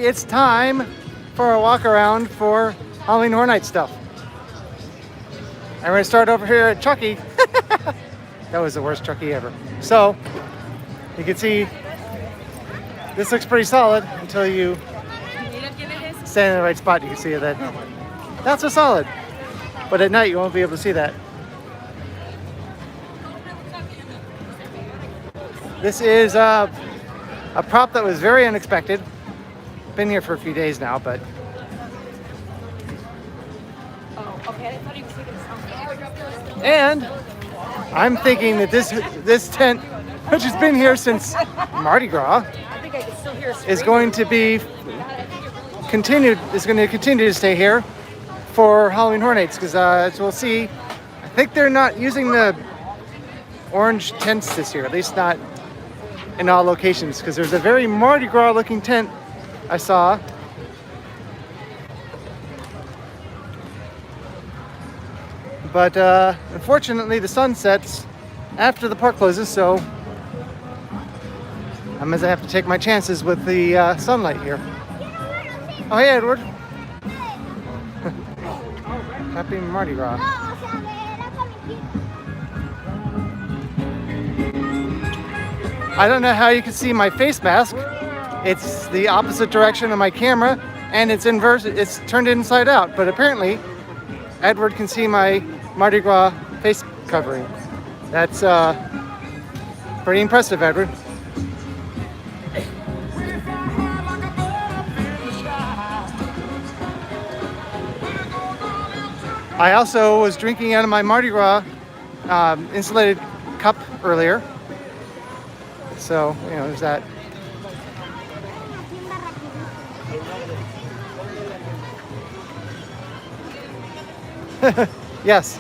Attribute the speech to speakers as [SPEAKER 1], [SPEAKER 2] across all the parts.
[SPEAKER 1] it's time for a walk around for Halloween Horror Night stuff. I'm going to start over here at Chucky. That was the worst Chucky ever. So, you can see this looks pretty solid until you stand in the right spot. You can see that that's so solid. But at night you won't be able to see that. This is a prop that was very unexpected. Been here for a few days now, but and I'm thinking that this tent, which has been here since Mardi Gras, is going to be continued. Is going to continue to stay here for Halloween Horror Nights, because as we'll see, I think they're not using the orange tents this year, at least not in all locations, because there's a very Mardi Gras looking tent I saw. But unfortunately the sun sets after the park closes, so I must have to take my chances with the sunlight here. Oh, hey Edward. Happy Mardi Gras. I don't know how you can see my face mask. It's the opposite direction of my camera, and it's inverted. It's turned inside out. But apparently, Edward can see my Mardi Gras face covering. That's pretty impressive, Edward. I also was drinking out of my Mardi Gras insulated cup earlier. So, you know, there's that. Yes.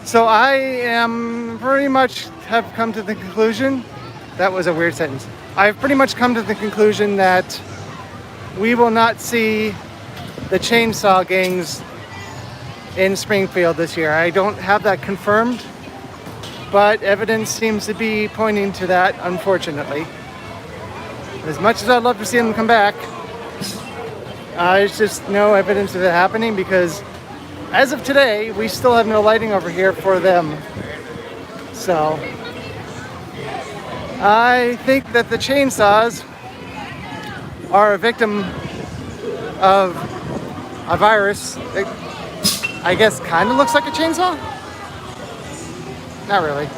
[SPEAKER 1] So I am pretty much have come to the conclusion, that was a weird sentence. I've pretty much come to the conclusion that we will not see the chainsaw gangs in Springfield this year. I don't have that confirmed, but evidence seems to be pointing to that, unfortunately. As much as I'd love to see them come back, there's just no evidence of it happening, because as of today, we still have no lighting over here for them. So I think that the chainsaws are a victim of a virus that I guess kind of looks like a chainsaw. Not really.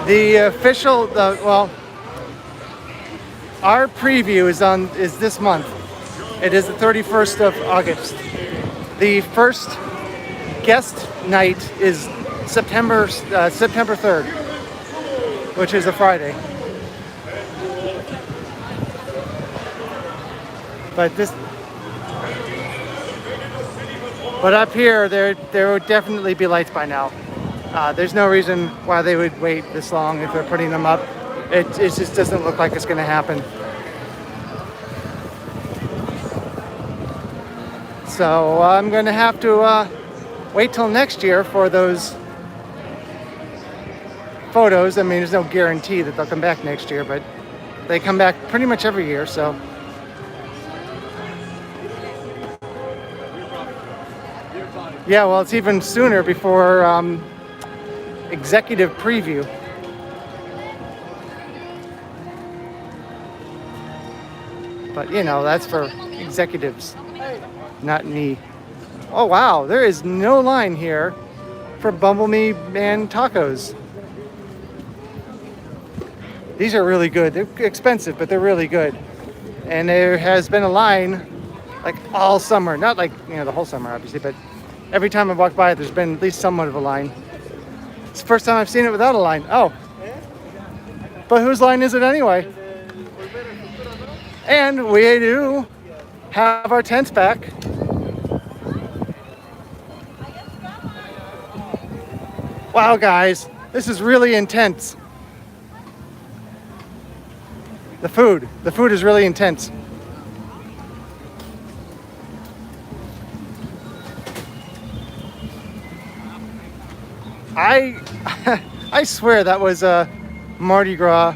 [SPEAKER 1] The official, well, our preview is this month. It is the 31st of August. The first guest night is September 3rd, which is a Friday. But up here, there would definitely be lights by now. There's no reason why they would wait this long if they're putting them up. It just doesn't look like it's going to happen. So I'm going to have to wait till next year for those photos. I mean, there's no guarantee that they'll come back next year, but they come back pretty much every year, so. Yeah, well, it's even sooner before executive preview. But, you know, that's for executives, not me. Oh, wow, there is no line here for Bumblebee Man tacos. These are really good. They're expensive, but they're really good. And there has been a line like all summer. Not like, you know, the whole summer, obviously, but every time I've walked by it, there's been at least somewhat of a line. It's the first time I've seen it without a line. Oh. But whose line is it anyway? And we do have our tents back. Wow, guys, this is really intense. The food is really intense. I I swear that was a Mardi Gras.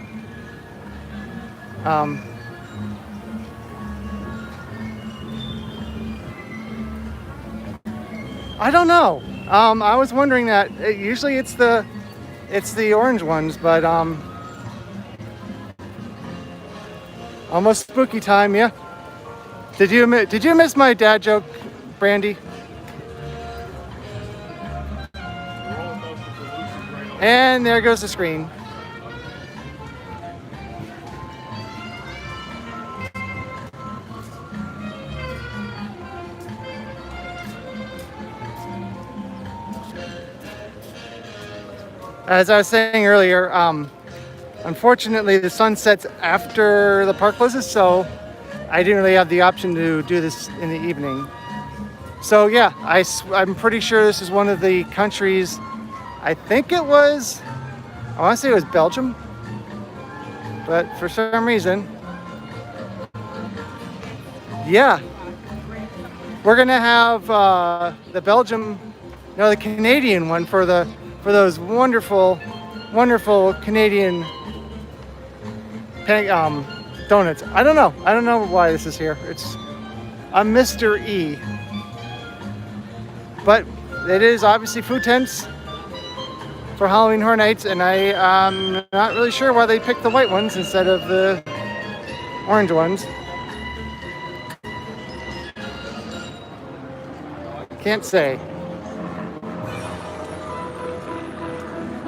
[SPEAKER 1] I don't know. I was wondering that. Usually it's the orange ones, but almost spooky time, yeah. Did you miss my dad joke, Brandy? And there goes the screen. As I was saying earlier, unfortunately the sun sets after the park closes, so I didn't really have the option to do this in the evening. So yeah, I'm pretty sure this is one of the countries, I think it was, I want to say it was Belgium, but for some reason, yeah, we're gonna have the Canadian one for those wonderful Canadian donuts. I don't know why this is here. It's a Mr. E. But it is obviously food tents for Halloween Horror Nights, and I'm not really sure why they picked the white ones instead of the orange ones. Can't say.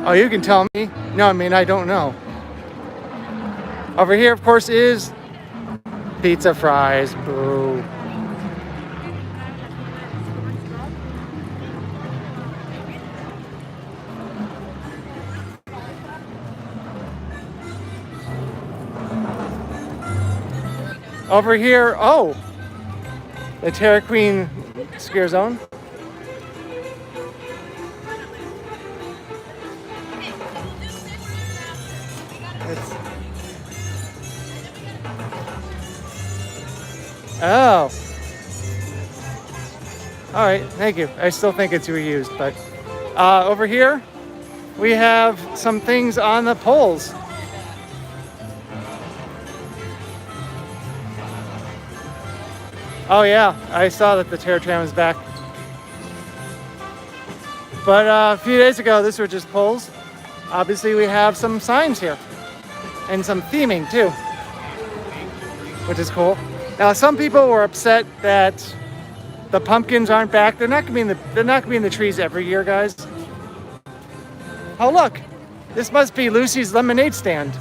[SPEAKER 1] Oh, you can tell me. No, I mean, I don't know. Over here, of course, is pizza fries. Boo. Over here, oh, the Terror Queen Scare Zone. Oh. All right, thank you. I still think it's reused, but over here we have some things on the poles. Oh yeah, I saw that the Terror Tram is back. But a few days ago, these were just poles. Obviously, we have some signs here and some theming too, which is cool. Now, some people were upset that the pumpkins aren't back. They're not gonna be in the trees every year, guys. Oh look, this must be Lucy's lemonade stand,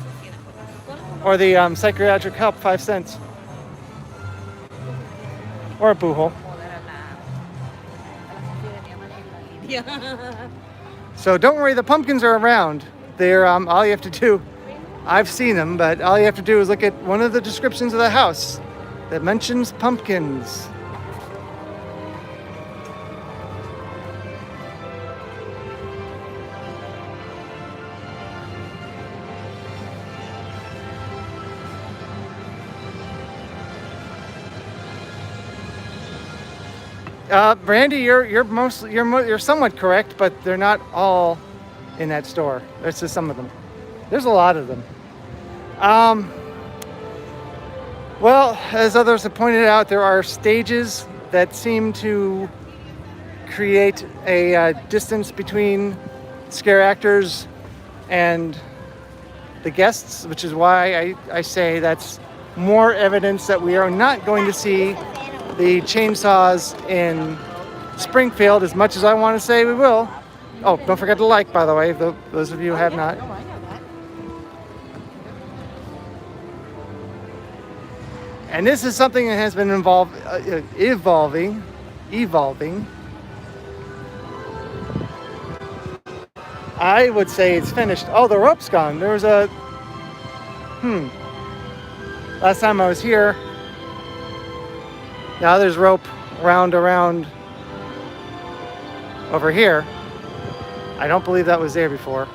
[SPEAKER 1] or the psychiatric help, 5 cents, or a boo hole. So don't worry, the pumpkins are around. They're all you have to do. I've seen them, but all you have to do is look at one of the descriptions of the house that mentions pumpkins. Brandy, you're somewhat correct, but they're not all in that store. There's just some of them. There's a lot of them. Well, as others have pointed out, there are stages that seem to create a distance between scare actors and the guests, which is why I say that's more evidence that we are not going to see the chainsaws in Springfield as much as I want to say we will. Oh, don't forget to like, by the way, those of you who have not. And this is something that has been evolving. I would say it's finished. Oh, the rope's gone. There was a... Last time I was here, now there's rope around over here. I don't believe that was there before.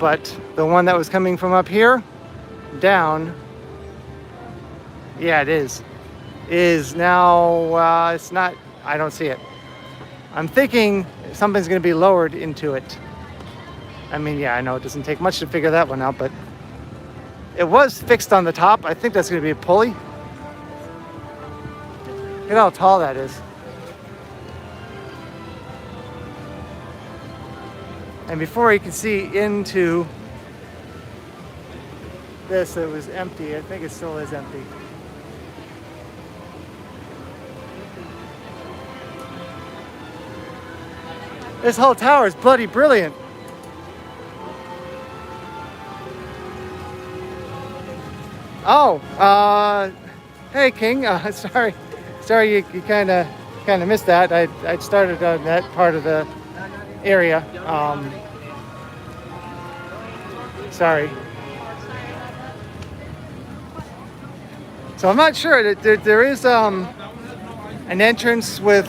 [SPEAKER 1] But the one that was coming from up here, down... Yeah, it is now, it's not, I don't see it. I'm thinking something's going to be lowered into it. I mean, yeah, I know it doesn't take much to figure that one out, but it was fixed on the top. I think that's going to be a pulley. Look at how tall that is. And before you could see into this, it was empty. I think it still is empty. This whole tower is bloody brilliant. Oh, hey King. Sorry you kind of missed that. I started on that part of the area. Sorry. So I'm not sure. There is an entrance with.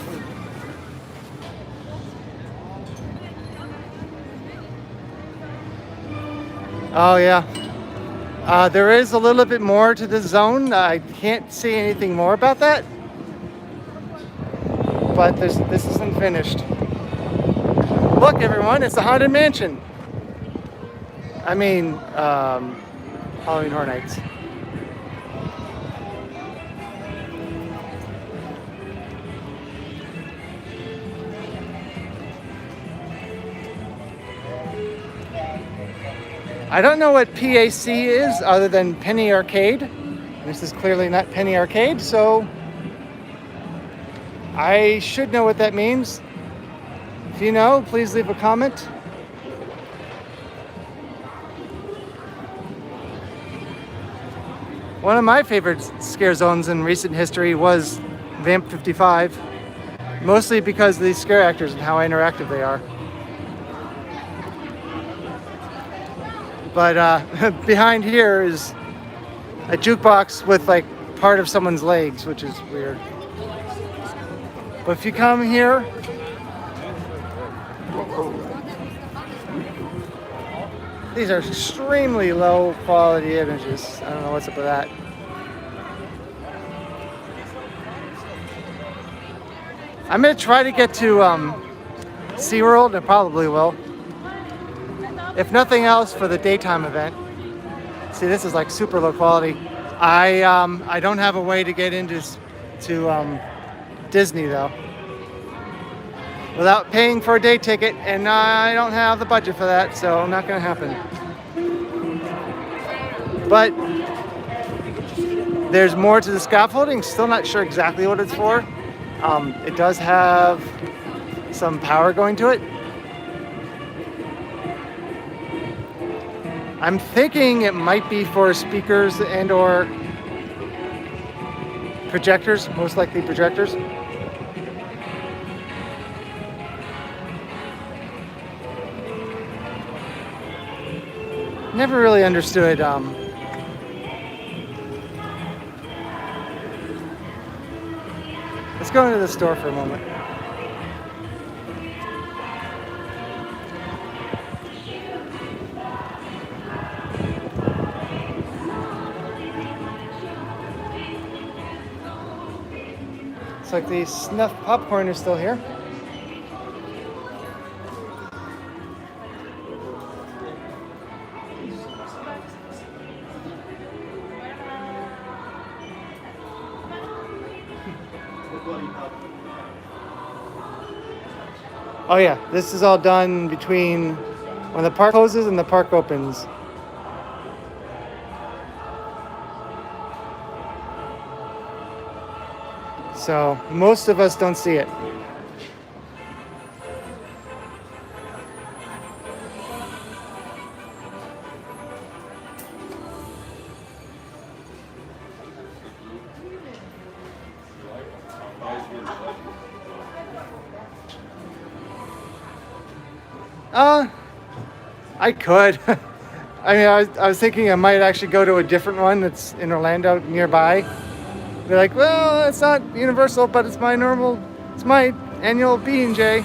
[SPEAKER 1] Oh yeah. There is a little bit more to the zone. I can't see anything more about that. But this isn't finished. Look everyone, it's the Haunted Mansion. I mean, Halloween Horror Nights. I don't know what PAC is other than Penny Arcade. This is clearly not Penny Arcade, so I should know what that means. If you know, please leave a comment. One of my favorite scare zones in recent history was Vamp 55, mostly because of these scare actors and how interactive they are. But behind here is a jukebox with like part of someone's legs, which is weird. But if you come here, these are extremely low quality images. I don't know what's up with that. I'm gonna try to get to SeaWorld. I probably will. If nothing else, for the daytime event. See, this is like super low quality. I don't have a way to get into Disney though, without paying for a day ticket, and I don't have the budget for that, so not gonna happen. But there's more to the scaffolding. Still not sure exactly what it's for. It does have some power going to it. I'm thinking it might be for speakers and or projectors, most likely projectors. Never really understood let's go into the store for a moment. Looks like the snuff popcorn is still here. Oh yeah, this is all done between when the park closes and the park opens. So most of us don't see it. I could. I mean, I was thinking I might actually go to a different one that's in Orlando nearby. Be like, well, it's not Universal, but it's my annual B&J.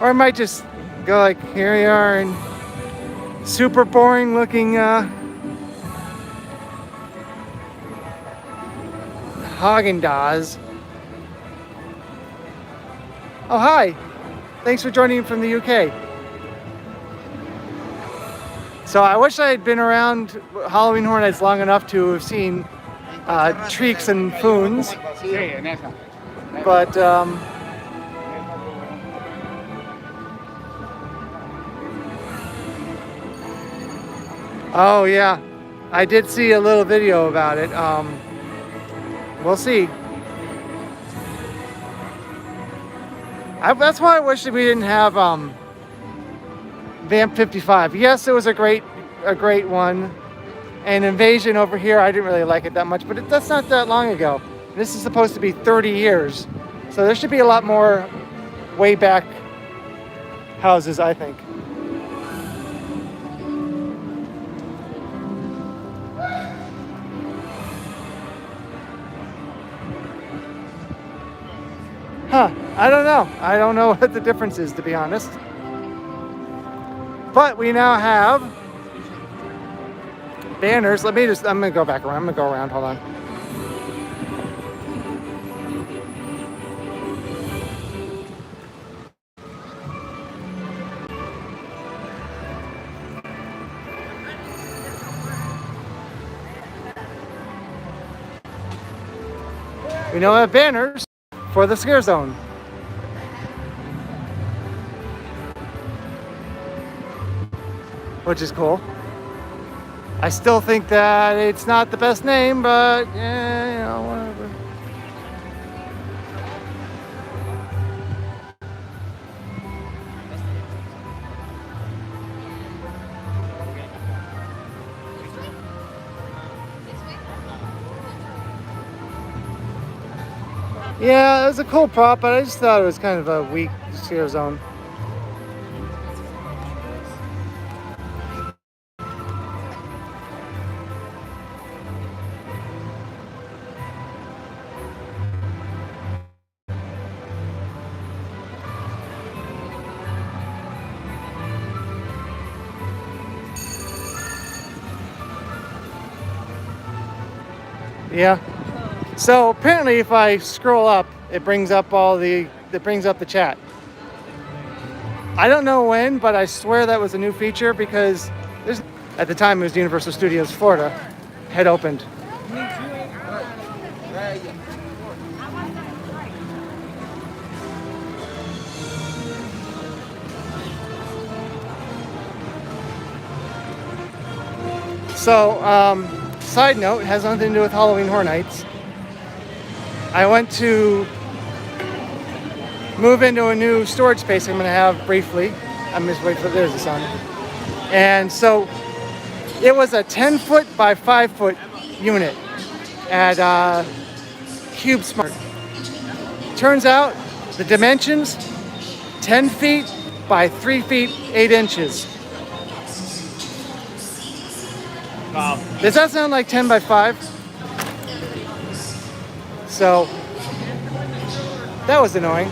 [SPEAKER 1] Or I might just go like, here we are in super boring looking Haagen-Dazs. Oh, hi. Thanks for joining from the UK. So I wish I had been around Halloween Horror Nights long enough to have seen Treeks and Foons. But oh yeah, I did see a little video about it. We'll see. That's why I wish that we didn't have Vamp 55. Yes, it was a great one. And Invasion over here, I didn't really like it that much, but that's not that long ago. This is supposed to be 30 years. So there should be a lot more way back houses, I think. Huh, I don't know. I don't know what the difference is, to be honest. But we now have banners. I'm gonna go back around. I'm gonna go around, hold on. We now have banners for the scare zone. Which is cool. I still think that it's not the best name, but yeah, you know, whatever. Yeah, it was a cool prop, but I just thought it was kind of a weak scare zone. Yeah. So apparently, if I scroll up, it brings up the chat. I don't know when, but I swear that was a new feature because at the time it was Universal Studios Florida had opened. So, side note, has nothing to do with Halloween Horror Nights. I went to move into a new storage space I'm going to have briefly. I'm just waiting for, there's the sun. And so it was a 10 foot by 5 foot unit at Cube Smart. Turns out the dimensions, 10 feet by 3 feet 8 inches. Wow. Does that sound like 10 by 5? So that was annoying.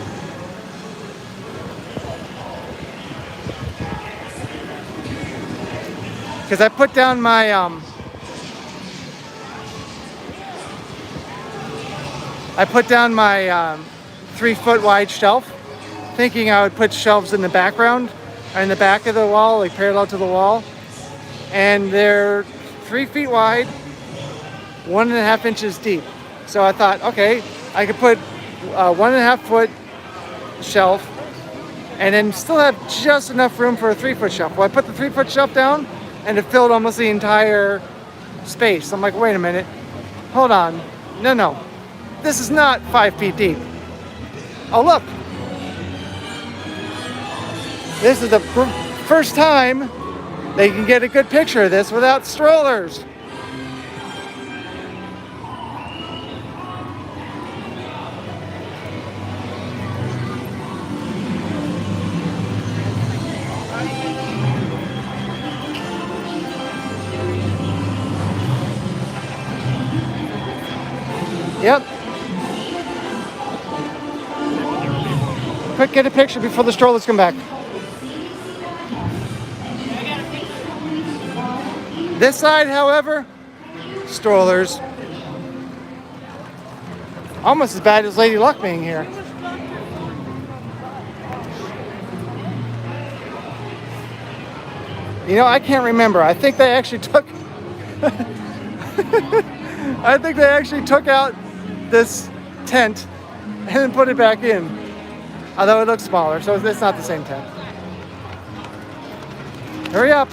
[SPEAKER 1] Because I put down my 3 foot wide shelf, thinking I would put shelves in the background or in the back of the wall, like parallel to the wall, and they're 3 feet wide, 1.5 inches deep. So I thought, okay, I could put a 1.5 foot shelf and then still have just enough room for a 3 foot shelf. Well, I put the 3 foot shelf down and it filled almost the entire space. I'm like, wait a minute, hold on. No, this is not 5 feet deep. Oh, look. This is the first time they can get a good picture of this without strollers. Yep. Quick, get a picture before the strollers come back. This side, however, strollers. Almost as bad as Lady Luck being here. You know, I can't remember. I think they actually took I think they actually took out this tent and then put it back in. Although it looks smaller, so it's not the same tent. Hurry up.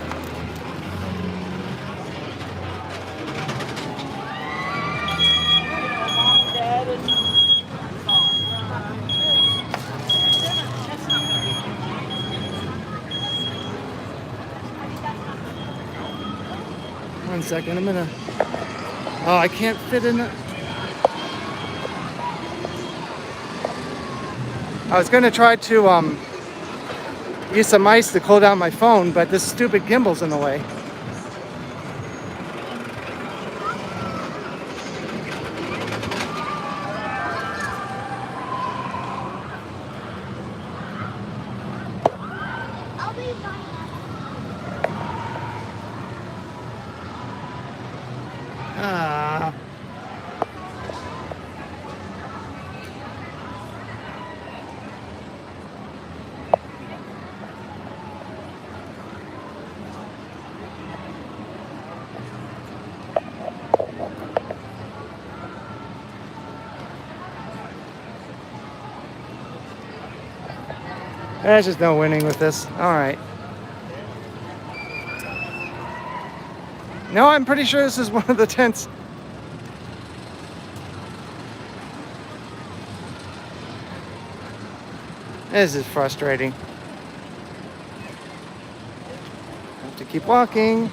[SPEAKER 1] One second, I'm gonna... Oh, I can't fit in it. I was gonna try to use some ice to cool down my phone, but this stupid gimbal's in the way. Ah. There's just no winning with this. All right. No, I'm pretty sure this is one of the tents. This is frustrating. Have to keep walking.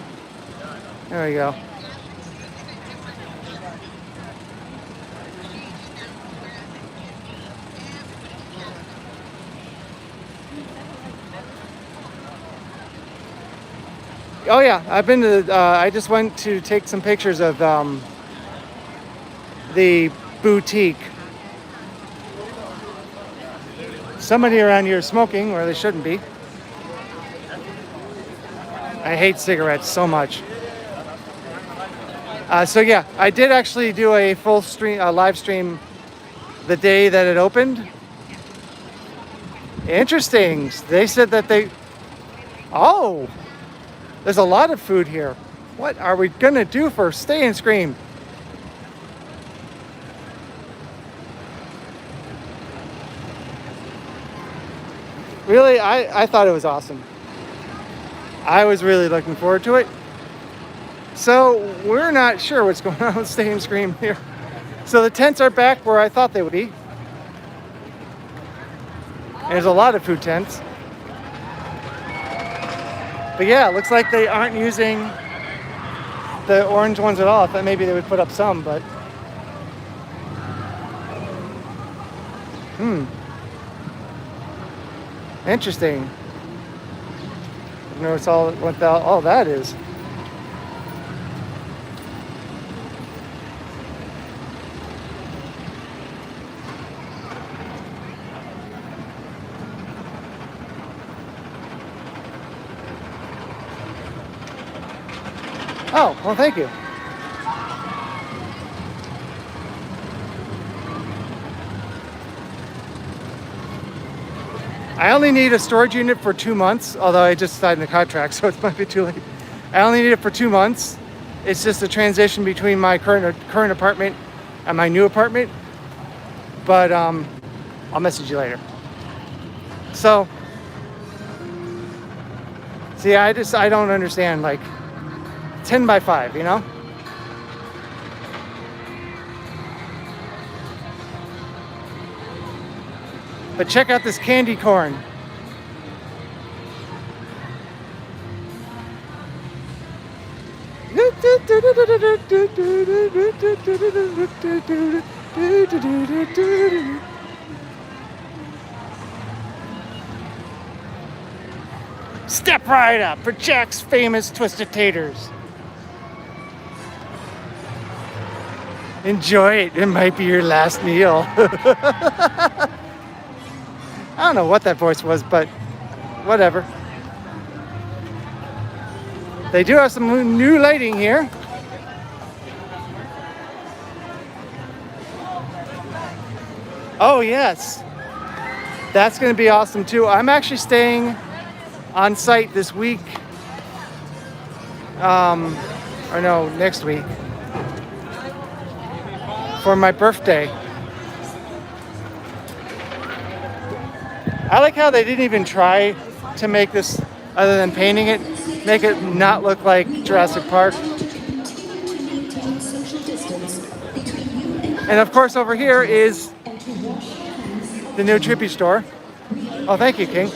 [SPEAKER 1] There we go. Oh yeah, I've been to. I just went to take some pictures of the boutique. Somebody around here is smoking where they shouldn't be. I hate cigarettes so much. So yeah, I did actually do a full stream, live stream, the day that it opened. Interesting. They said that they. Oh. There's a lot of food here. What are we gonna do for Stay and Scream? Really, I thought it was awesome. I was really looking forward to it. So we're not sure what's going on with Stay and Scream here. So the tents are back where I thought they would be. There's a lot of food tents. But yeah, it looks like they aren't using the orange ones at all. I thought maybe they would put up some, but... Interesting. I notice what all that is. Oh, well, thank you. I only need a storage unit for 2 months, although I just signed the contract, so it might be too late. I only need it for 2 months. It's just a transition between my current apartment and my new apartment. But I'll message you later. So I don't understand, like, 10 by 5, you know? But check out this candy corn. Step right up for Jack's famous Twisted Taters. Enjoy it. It might be your last meal. I don't know what that voice was, but whatever. They do have some new lighting here. Oh, yes. That's going to be awesome, too. I'm actually staying on site this week or no, next week, for my birthday. I like how they didn't even try to make this, other than painting it, make it not look like Jurassic Park. And of course over here is the new Trippy store. Oh, thank you, King.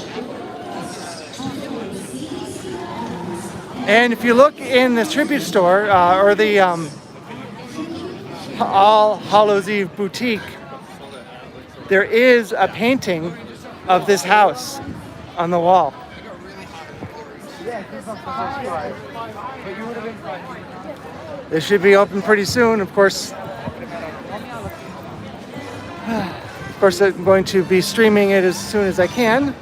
[SPEAKER 1] And if you look in the Trippy store, or the All Hallows Eve boutique, there is a painting of this house on the wall. This should be open pretty soon, of course. Of course, I'm going to be streaming it as soon as I can.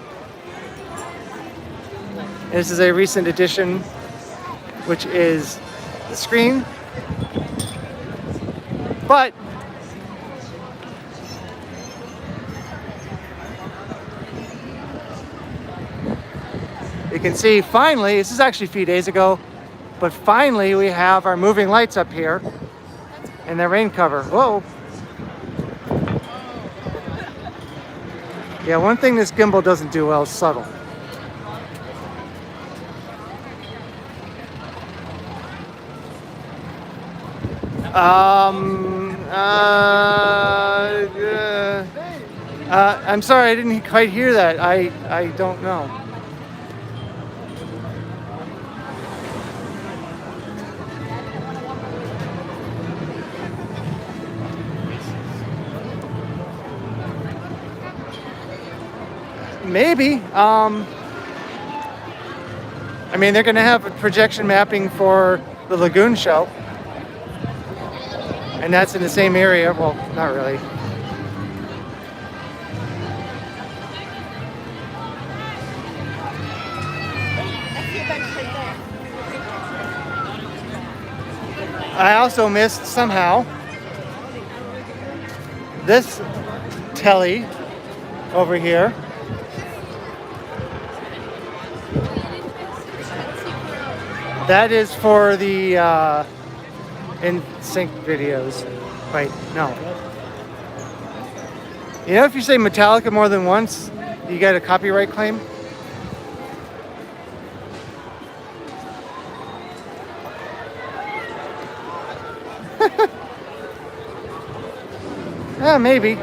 [SPEAKER 1] This is a recent addition, which is the screen. But you can see finally, this is actually a few days ago, but finally we have our moving lights up here and the rain cover. Whoa. Yeah, one thing this gimbal doesn't do well is subtle. I'm sorry, I didn't quite hear that. I don't know. Maybe. I mean, they're going to have a projection mapping for the Lagoon show. And that's in the same area. Well, not really. I also missed somehow this telly over here. That is for the in sync videos. Wait, no. You know, if you say Metallica more than once, you get a copyright claim. Yeah, maybe.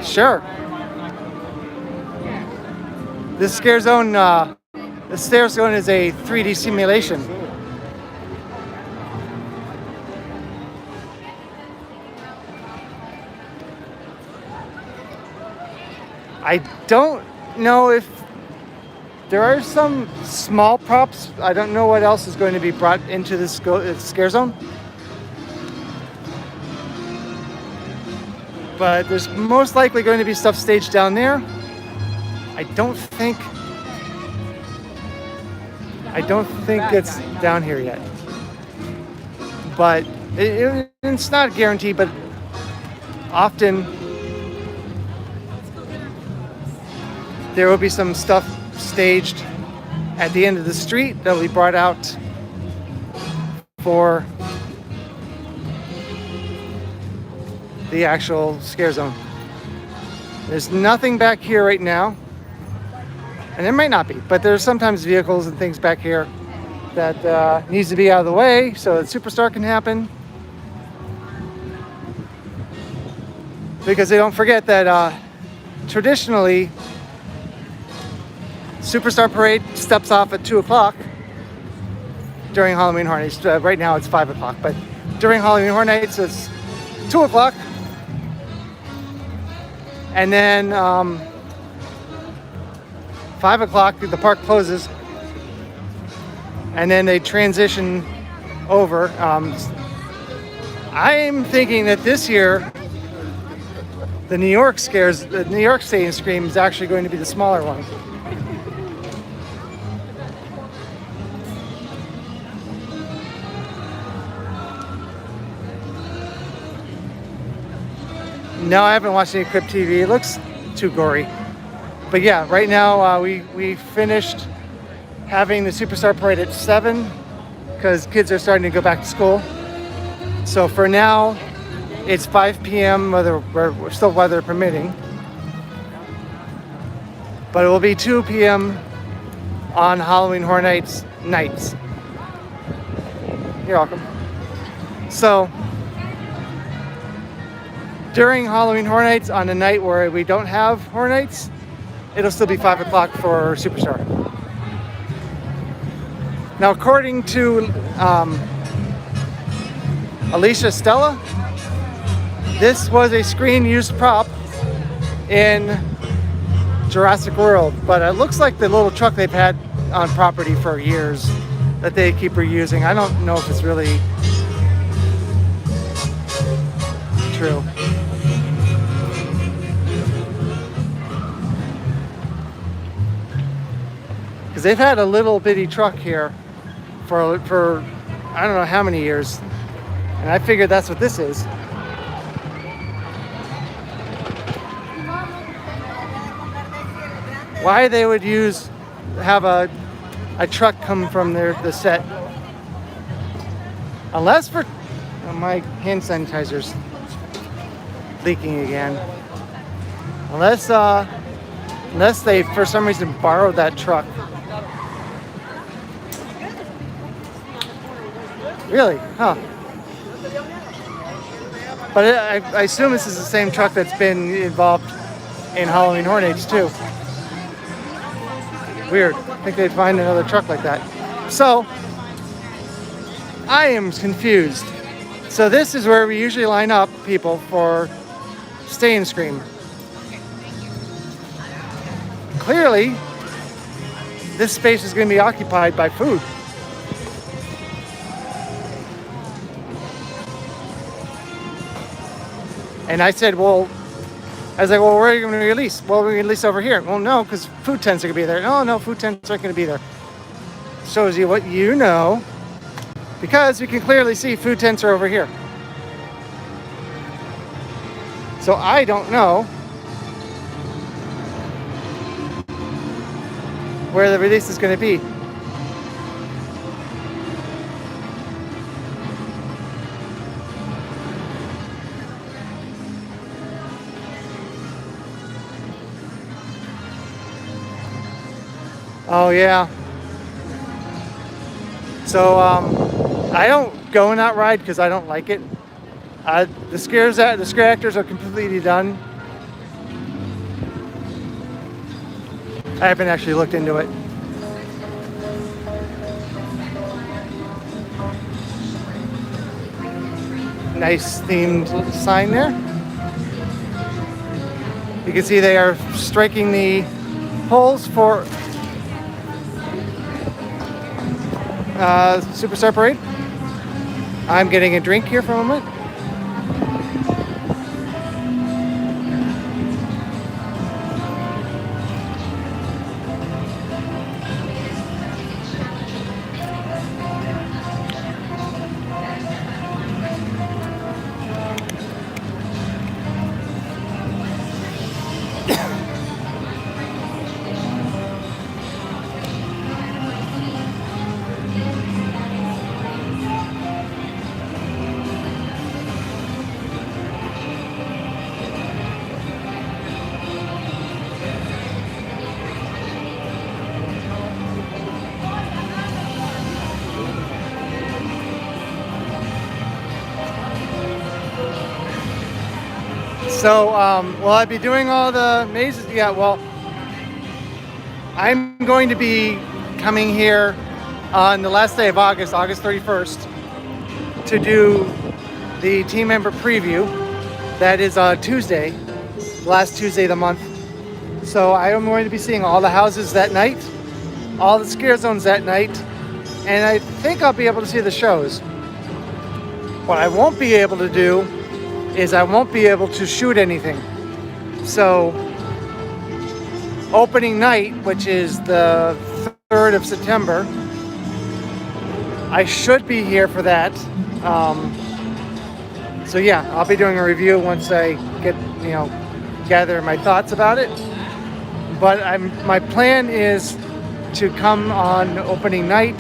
[SPEAKER 1] Sure. This scare zone, the scare zone is a 3D simulation. I don't know if there are some small props. I don't know what else is going to be brought into this scare zone. But there's most likely going to be stuff staged down there. I don't think it's down here yet. But it's not guaranteed, but often there will be some stuff staged at the end of the street that will be brought out for the actual scare zone. There's nothing back here right now, and there might not be, but there's sometimes vehicles and things back here that needs to be out of the way so that Superstar can happen. Because they don't forget that traditionally Superstar Parade steps off at 2 o'clock during Halloween Horror Nights. Right now it's 5 o'clock, but during Halloween Horror Nights it's 2 o'clock. And then 5 o'clock, the park closes. And then they transition over. I'm thinking that this year, the New York Stadium Scream is actually going to be the smaller one. No, I haven't watched any Crib TV. It looks too gory. But yeah, right now we finished having the Superstar Parade at 7 because kids are starting to go back to school. So for now, it's 5 p.m. We're still weather permitting. But it will be 2 p.m. on Halloween Horror Nights nights. You're welcome. So during Halloween Horror Nights on the night where we don't have Horror Nights, it'll still be 5 o'clock for Superstar. Now, according to Alicia Stella, this was a screen used prop in Jurassic World, but it looks like the little truck they've had on property for years that they keep reusing. I don't know if it's really true. Because they've had a little bitty truck here for I don't know how many years, and I figured that's what this is. Why they would have a truck come from the set, unless for my hand sanitizer's leaking again. Unless they for some reason borrowed that truck. Really? Huh. But I assume this is the same truck that's been involved in Halloween Horror Nights too. Weird. I think they'd find another truck like that. So, I am confused. So this is where we usually line up people for Stay and Scream. Clearly, this space is going to be occupied by food. And I said, well, where are you going to release? Well, we release over here. Well, no, because food tents are going to be there. No, food tents aren't going to be there. Shows you what you know. Because we can clearly see food tents are over here. So I don't know where the release is going to be. Oh yeah. So I don't go in that ride because I don't like it. The scare actors are completely done. I haven't actually looked into it. Nice themed sign there. You can see they are striking the poles for Superstar Parade. I'm getting a drink here for a moment. So, will I be doing all the mazes? Yeah, well, I'm going to be coming here on the last day of August 31st, to do the team member preview. That is Tuesday, last Tuesday of the month. So I am going to be seeing all the houses that night, all the scare zones that night, and I think I'll be able to see the shows. What I won't be able to do is I won't be able to shoot anything. So opening night, which is the 3rd of September, I should be here for that. So yeah, I'll be doing a review once I get, gather my thoughts about it. But my plan is to come on opening night,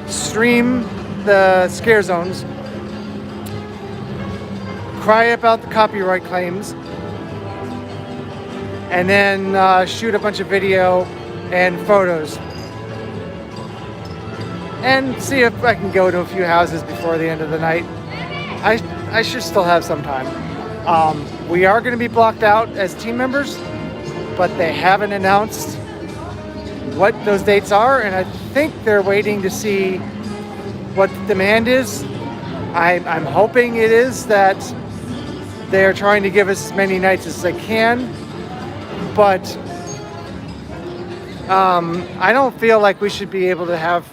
[SPEAKER 1] stream the scare zones, cry about the copyright claims, and then shoot a bunch of video and photos. And see if I can go to a few houses before the end of the night. I should still have some time. We are going to be blocked out as team members, but they haven't announced what those dates are, and I think they're waiting to see what the demand is. I'm hoping it is that they're trying to give us as many nights as they can, but I don't feel like we should be able to have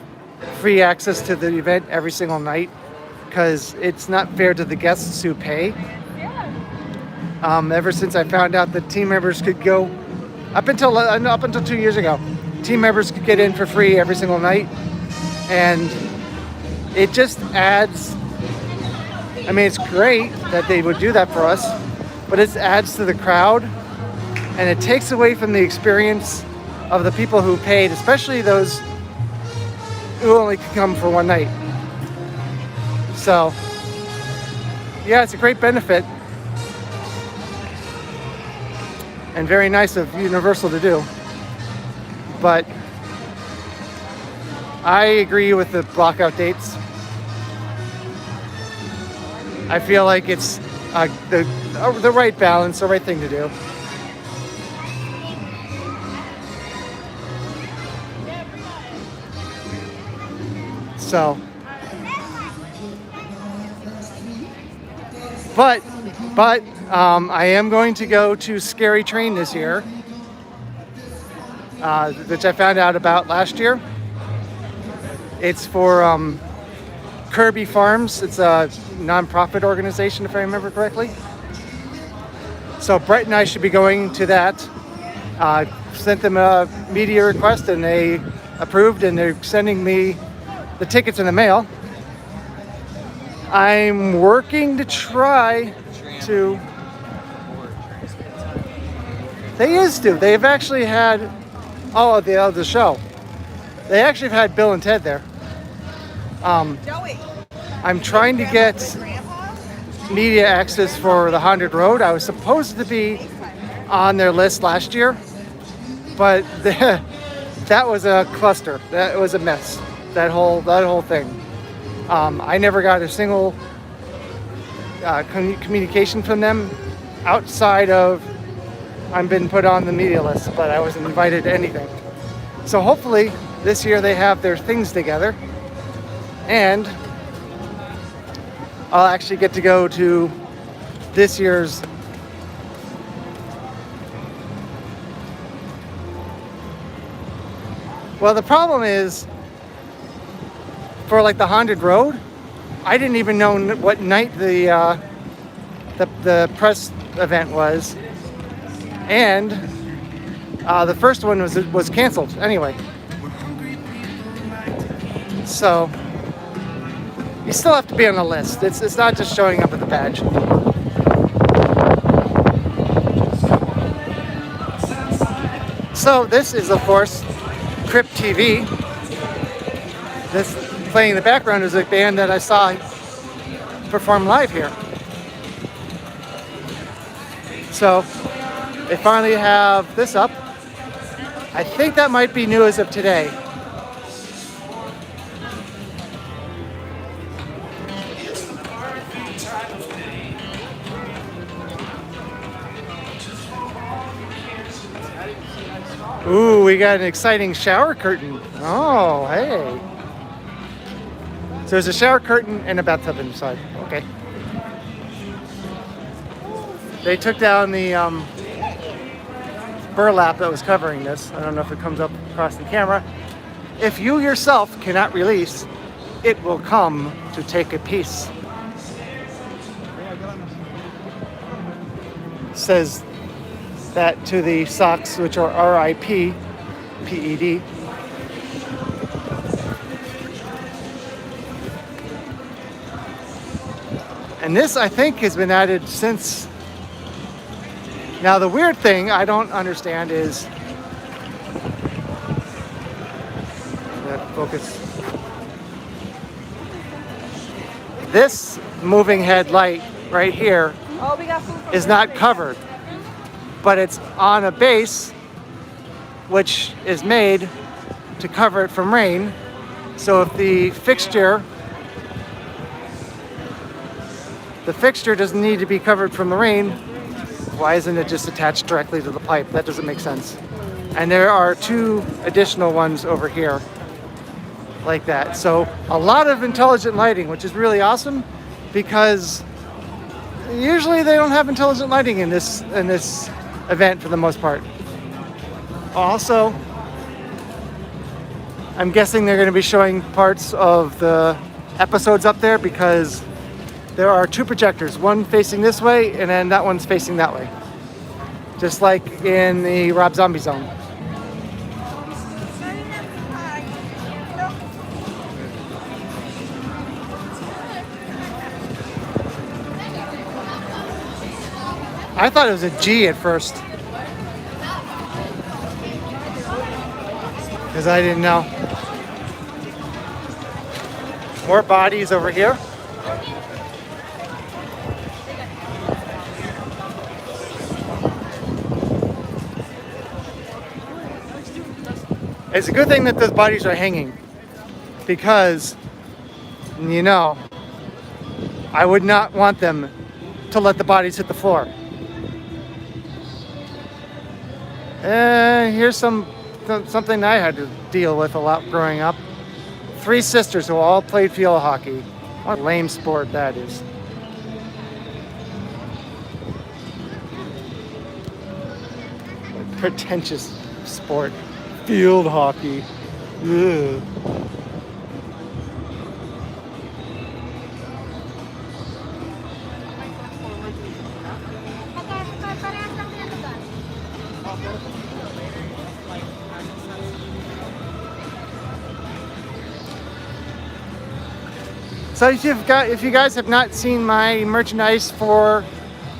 [SPEAKER 1] free access to the event every single night, because it's not fair to the guests who pay. Ever since I found out that team members could go, up until 2 years ago, team members could get in for free every single night, and it just adds, I mean, it's great that they would do that for us, but it adds to the crowd, and it takes away from the experience of the people who paid, especially those who only could come for one night. So, yeah, it's a great benefit, and very nice of Universal to do. But I agree with the blockout dates. I feel like it's the right balance, the right thing to do. So, but I am going to go to Scary Train this year, which I found out about last year. It's for Kirby Farms. It's a nonprofit organization, if I remember correctly. So Brett and I should be going to that. Sent them a media request and they approved, and they're sending me the tickets in the mail. I'm working to try to. They used to. They've actually had the show. They actually have had Bill and Ted there. I'm trying to get media access for the Haunted Road. I was supposed to be on their list last year, but that was a cluster. That was a mess. That whole thing. I never got a single communication from them outside of I've been put on the media list, but I wasn't invited to anything. So hopefully this year they have their things together, and I'll actually get to go to this year's Well, the problem is, for like the Haunted Road, I didn't even know what night the press event was, and the first one was canceled anyway. So you still have to be on the list. It's not just showing up with a badge. So this is, of course, Crypt TV. This playing in the background is a band that I saw perform live here. So they finally have this up. I think that might be new as of today. Ooh, we got an exciting shower curtain. Oh, hey. So there's a shower curtain and a bathtub inside. Okay. They took down the burlap that was covering this. I don't know if it comes up across the camera. If you yourself cannot release, it will come to take a piece. Says that to the socks, which are RIP, PED. And this, I think, has been added since. Now, the weird thing I don't understand is, focus. This moving head light right here is not covered, but it's on a base which is made to cover it from rain. So if the fixture doesn't need to be covered from the rain, why isn't it just attached directly to the pipe? That doesn't make sense. And there are 2 additional ones over here like that. So a lot of intelligent lighting, which is really awesome, because usually they don't have intelligent lighting in this event for the most part. Also, I'm guessing they're going to be showing parts of the episodes up there, because there are 2 projectors, one facing this way and then that one's facing that way, just like in the Rob Zombie Zone. I thought it was a G at first, because I didn't know. More bodies over here. It's a good thing that those bodies are hanging, because, you know, I would not want them to let the bodies hit the floor. Here's something I had to deal with a lot growing up. 3 sisters who all played field hockey. What a lame sport that is. Pretentious sport. Field hockey. Ugh. So if you guys have not seen my merchandise for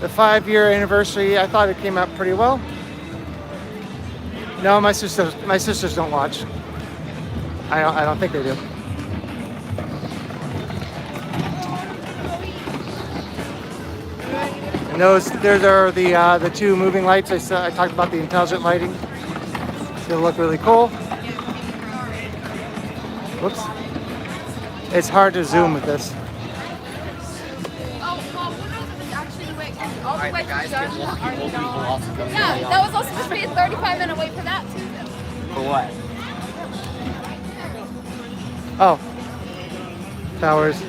[SPEAKER 1] the 5-year anniversary, I thought it came out pretty well. No, my sisters don't watch. I don't think they do. And there are the 2 moving lights. I talked about the intelligent lighting. They look really cool. Whoops. It's hard to zoom with this.
[SPEAKER 2] Alright, guys, get walking. We'll also come yeah, that was also supposed to be a 35-minute wait for that too.
[SPEAKER 3] For what?
[SPEAKER 1] Oh. Towers.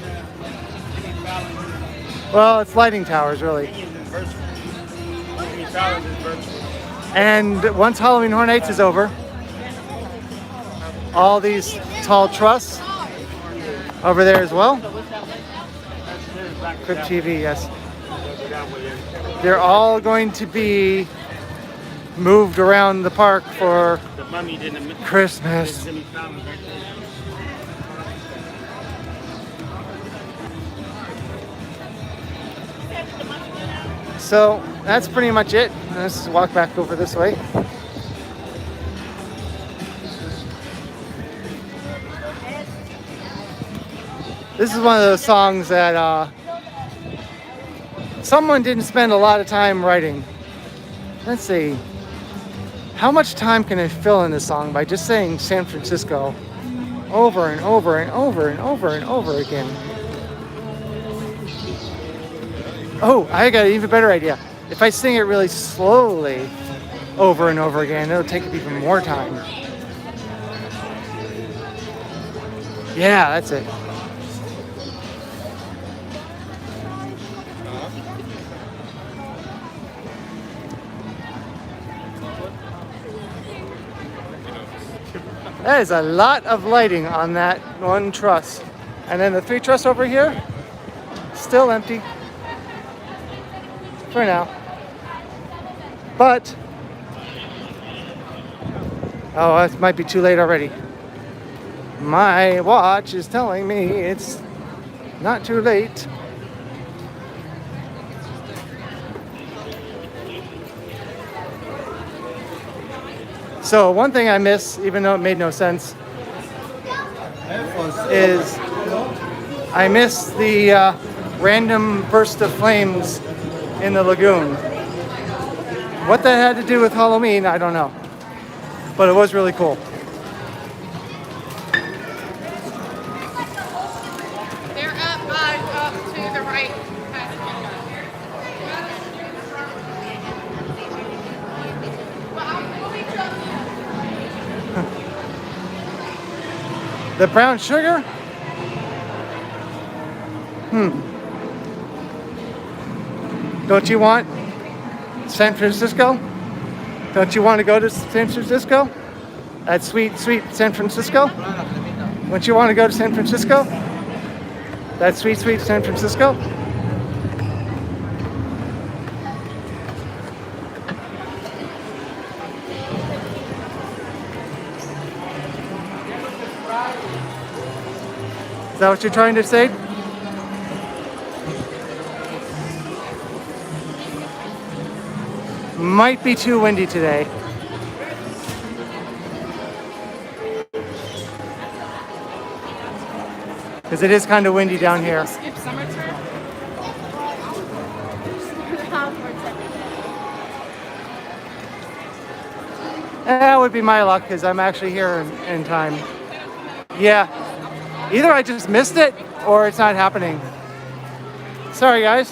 [SPEAKER 1] Well, it's lighting towers, really. And once Halloween Horror Nights is over, all these tall truss over there as well. Crib TV, yes. They're all going to be moved around the park for Christmas. So that's pretty much it. Let's walk back over this way. This is one of those songs that someone didn't spend a lot of time writing. Let's see. How much time can I fill in this song by just saying San Francisco over and over and over and over and over again? Oh, I got an even better idea. If I sing it really slowly over and over again, it'll take even more time. Yeah, that's it. That is a lot of lighting on that one truss. And then the 3 truss over here, still empty. For now. But, oh, it might be too late already. My watch is telling me it's not too late. So one thing I miss, even though it made no sense, is I miss the random burst of flames in the lagoon. What that had to do with Halloween, I don't know. But it was really cool.
[SPEAKER 2] They're up to the right.
[SPEAKER 1] The brown sugar? Don't you want San Francisco? Don't you want to go to San Francisco? That sweet, sweet San Francisco? Don't you want to go to San Francisco? That sweet, sweet San Francisco? Is that what you're trying to say? Might be too windy today. Because it is kind of windy down here.
[SPEAKER 2] Skip summer term.
[SPEAKER 1] That would be my luck because I'm actually here in time. Yeah. Either I just missed it or it's not happening. Sorry, guys.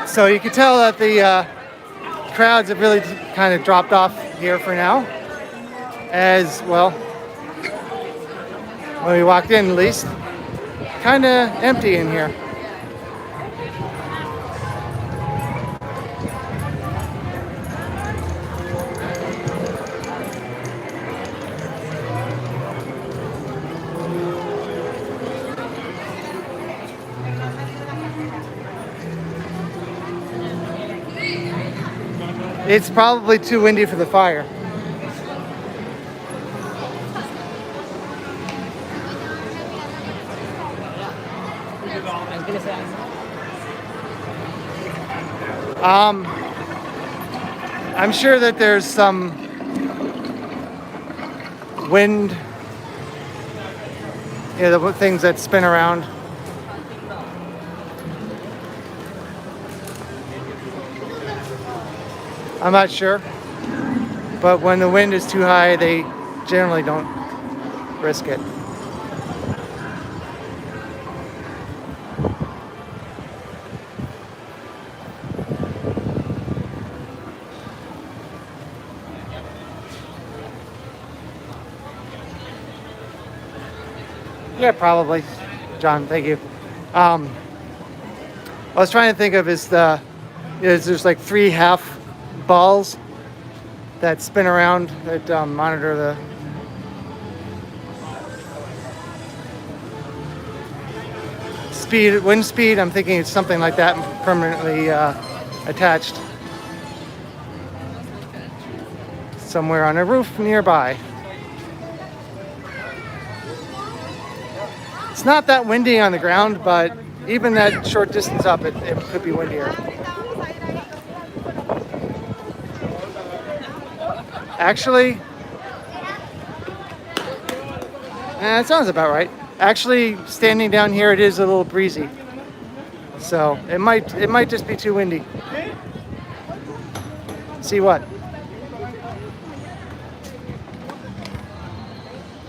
[SPEAKER 1] So you can tell that the crowds have really kind of dropped off here for now. As well, when we walked in at least, kind of empty in here. It's probably too windy for the fire. I'm sure that there's some wind, the things that spin around. I'm not sure, but when the wind is too high, they generally don't risk it. Yeah, probably. John, thank you. I was trying to think of there's like 3 half balls that spin around that monitor the speed, wind speed. I'm thinking it's something like that permanently attached somewhere on a roof nearby. It's not that windy on the ground, but even that short distance up, it could be windier. Actually, that sounds about right. Actually, standing down here, it is a little breezy, so it might just be too windy. See what?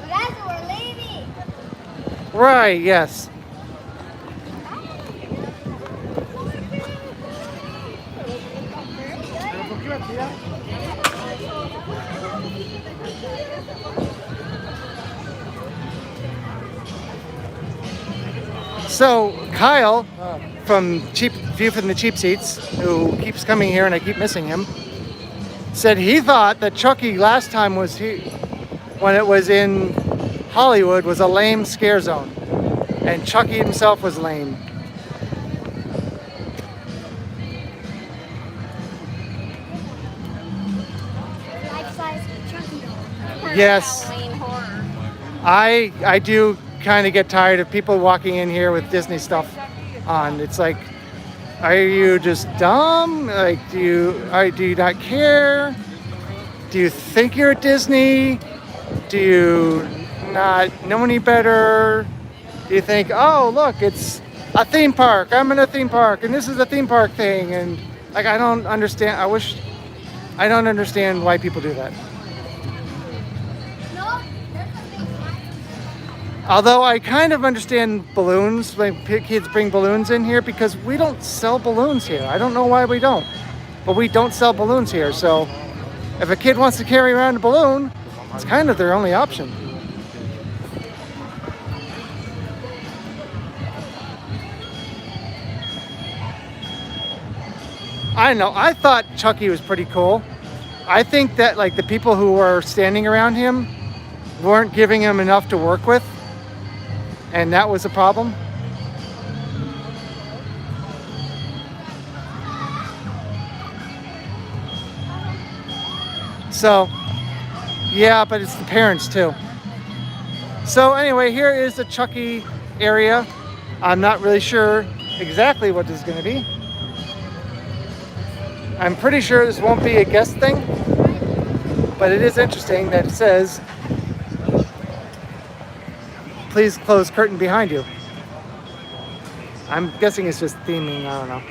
[SPEAKER 3] Guys, we're leaving.
[SPEAKER 1] Right, yes. So Kyle from View from the Cheap Seats, who keeps coming here and I keep missing him, said he thought that Chucky last time when it was in Hollywood, was a lame scare zone, and Chucky himself was lame.
[SPEAKER 3] Life-size Chucky doll.
[SPEAKER 1] Yes.
[SPEAKER 2] Halloween horror.
[SPEAKER 1] I do kind of get tired of people walking in here with Disney stuff on. It's like, are you just dumb? Like, do you not care? Do you think you're at Disney? Do you not know any better? Do you think, oh, look, it's a theme park. I'm in a theme park, and this is a theme park thing. And like, I don't understand. I don't understand why people do that.
[SPEAKER 3] No, there's a big fire.
[SPEAKER 1] Although I kind of understand balloons, when kids bring balloons in here, because we don't sell balloons here. I don't know why we don't, but we don't sell balloons here. So if a kid wants to carry around a balloon, it's kind of their only option. I don't know. I thought Chucky was pretty cool. I think that like the people who were standing around him weren't giving him enough to work with, and that was a problem. So, yeah, but it's the parents too. So anyway, here is the Chucky area. I'm not really sure exactly what this is going to be. I'm pretty sure this won't be a guest thing, but it is interesting that it says, please close curtain behind you. I'm guessing it's just theming, I don't know.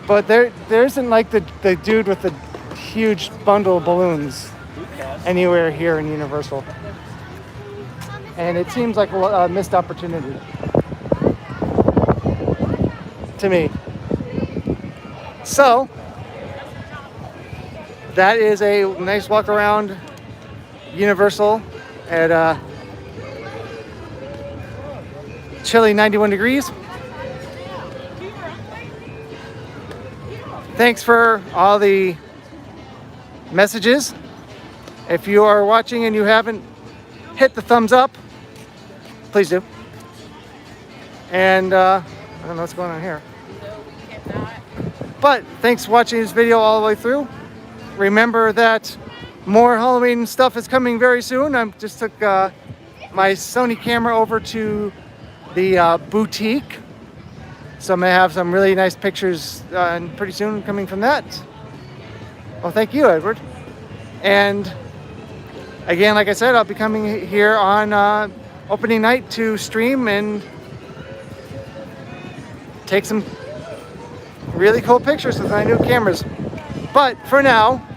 [SPEAKER 1] But there isn't like the dude with the huge bundle of balloons anywhere here in Universal. And it seems like a missed opportunity to me. So, that is a nice walk around Universal at chilly 91 degrees. Thanks for all the messages. If you are watching and you haven't hit the thumbs up, please do. And I don't know what's going on here. But thanks for watching this video all the way through. Remember that more Halloween stuff is coming very soon. I just took my Sony camera over to the boutique. So I'm going to have some really nice pictures pretty soon coming from that. Well, thank you, Edward. And again, like I said, I'll be coming here on opening night to stream and take some really cool pictures with my new cameras. But for now,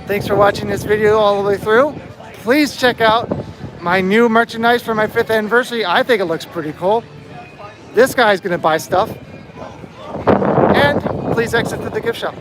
[SPEAKER 1] thanks for watching this video all the way through. Please check out my new merchandise for my 5th anniversary. I think it looks pretty cool. This guy's gonna buy stuff. And please exit to the gift shop.